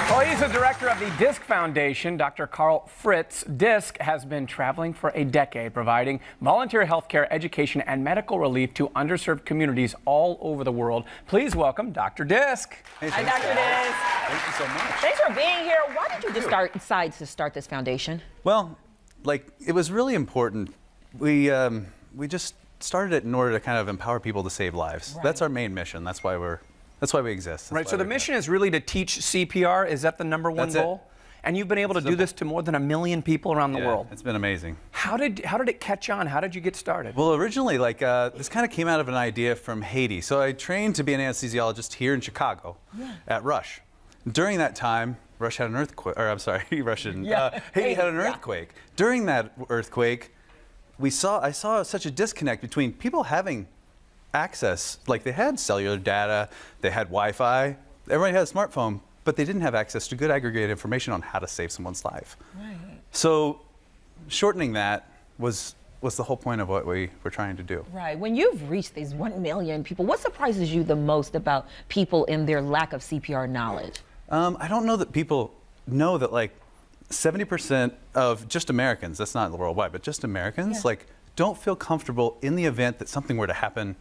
Well, he's the director of the Disque Foundation, Dr. Carl Fritz. Disque has been traveling for a decade, providing volunteer healthcare, education, and medical relief to underserved communities all over the world. Please welcome Dr. Disque. Hey, hi, Dr. Disque. Thank you so much. Thanks for being here. Why did you decide to start this foundation? Well, it was really important. We just started it in order to kind of empower people to save lives. Right. That's our main mission. That's why we exist. Right, so the mission is really to teach CPR. Is that the number one goal? And you've been able to do this to more than 1 million people around the world. It's been amazing. How did it catch on? How did you get started? Well, originally, this kind of came out of an idea from Haiti. So I trained to be an anesthesiologist here in Chicago at Rush. During that time, Rush had an earthquake, or I'm sorry, Haiti had an earthquake. During that earthquake, I saw such a disconnect between people having access, like they had cellular data, they had Wi-Fi, everybody had a smartphone, but they didn't have access to good aggregated information on how to save someone's life. Right. So shortening that was the whole point of what we were trying to do. Right. When you've reached these 1 million people, what surprises you the most about people and their lack of CPR knowledge? I don't know that people know that 70% of just Americans, that's not worldwide, but just Americans, don't feel comfortable in the event that something were to happen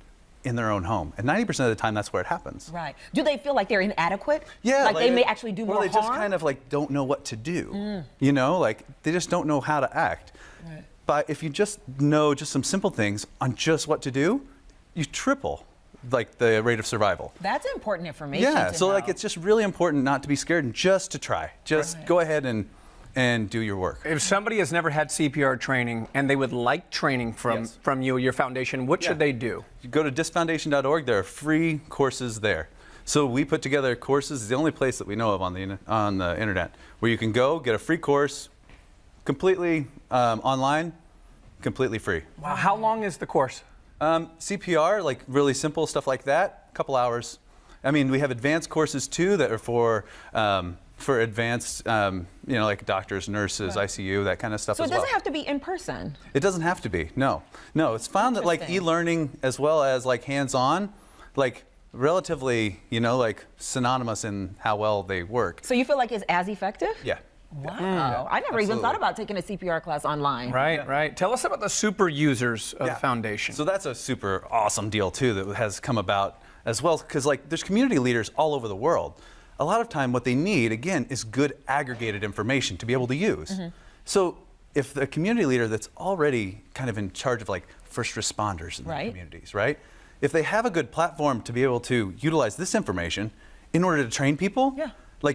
in their own home. And 90% of the time, that's where it happens. Right. Do they feel like they're inadequate? Yeah. Like they may actually do more harm? Or they just kind of don't know what to do. You know, they just don't know how to act. Right. But if you just know just some simple things on just what to do, you triple the rate of survival. That's important information. Yeah, to so know. it's just really important not to be scared and just to try. Just go ahead and do your work. If somebody has never had CPR training and they would like training from you or your foundation, what should they do? You go to discfoundation.org. There are free courses there. So we put together courses. It's the only place that we know of on the internet where you can go get a free course, completely online, completely free. Wow. How long is the course? CPR, really simple stuff like that, a couple hours. I mean, we have advanced courses too that are for advanced, like doctors, nurses, ICU, that kind of stuff as well. So it doesn't have to be in person? It doesn't have to be, no. No, it's found that e-learning as well as hands-on, relatively, synonymous in how well they work. So you feel like it's as effective? Yeah. Wow. I never even thought about taking a CPR class online. Right, right. Tell us about the super users of the foundation. So that's a super awesome deal too that has come about as well, because there's community leaders all over the world. A lot of time what they need, again, is good aggregated information to be able to use. So if the community leader that's already kind of in charge of first responders in the communities, right? If they have a good platform to be able to utilize this information in order to train people,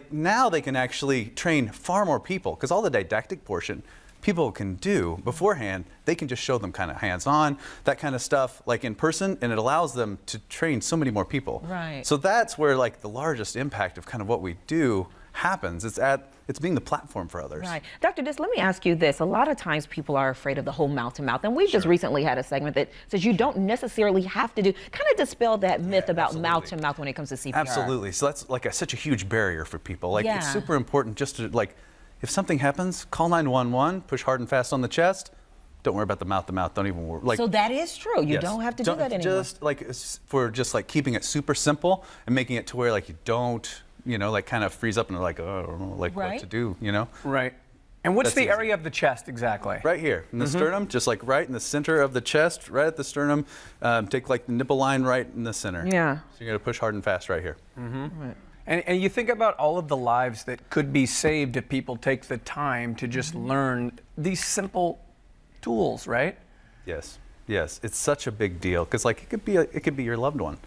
now they can actually train far more people, because all the didactic portion people can do beforehand, they can just show them kind of hands-on, that kind of stuff, in person, and it allows them to train so many more people. Right. So that's where the largest impact of kind of what we do happens. It's being the platform for others. Right. Dr. Disque, let me ask you this. A lot of times people are afraid of the whole mouth-to-mouth, and we just recently had a segment that says you don't necessarily have to do, kind of dispel that myth about mouth-to-mouth when it comes to CPR. Absolutely. So that's such a huge barrier for people. It's super important just to, if something happens, call 911, push hard and fast on the chest. Don't worry about the mouth-to-mouth. Don't even worry. So that is true. You don't have to do that anymore. Keeping it super simple and making it to where you don't, kind of freeze up and oh, I don't know, what to do, Right. And what's That's the easy. area of the chest exactly? Right here in the sternum, just right in the center of the chest, right at the sternum. Take the nipple line right in the center. Yeah. So you're gonna push hard and fast right here. Right. And you think about all of the lives that could be saved if people take the time to just learn these simple tools, right? Yes, yes, it's such a big deal because it could be your loved one.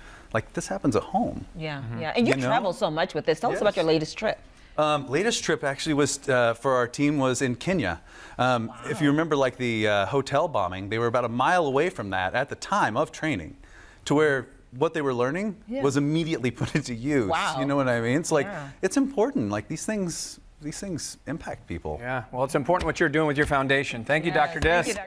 This happens at home. Yeah, yeah. And you travel so much with this. Tell us about your latest trip. Latest trip actually was for our team was in Kenya. If you remember the hotel bombing, they were about a mile away from that at the time of training, to where what they were learning was immediately put into use. Wow. You know what I mean? It's it's important. These things impact people. Yeah. Well, it's important what you're doing with your foundation. Thank you, Dr. Disque.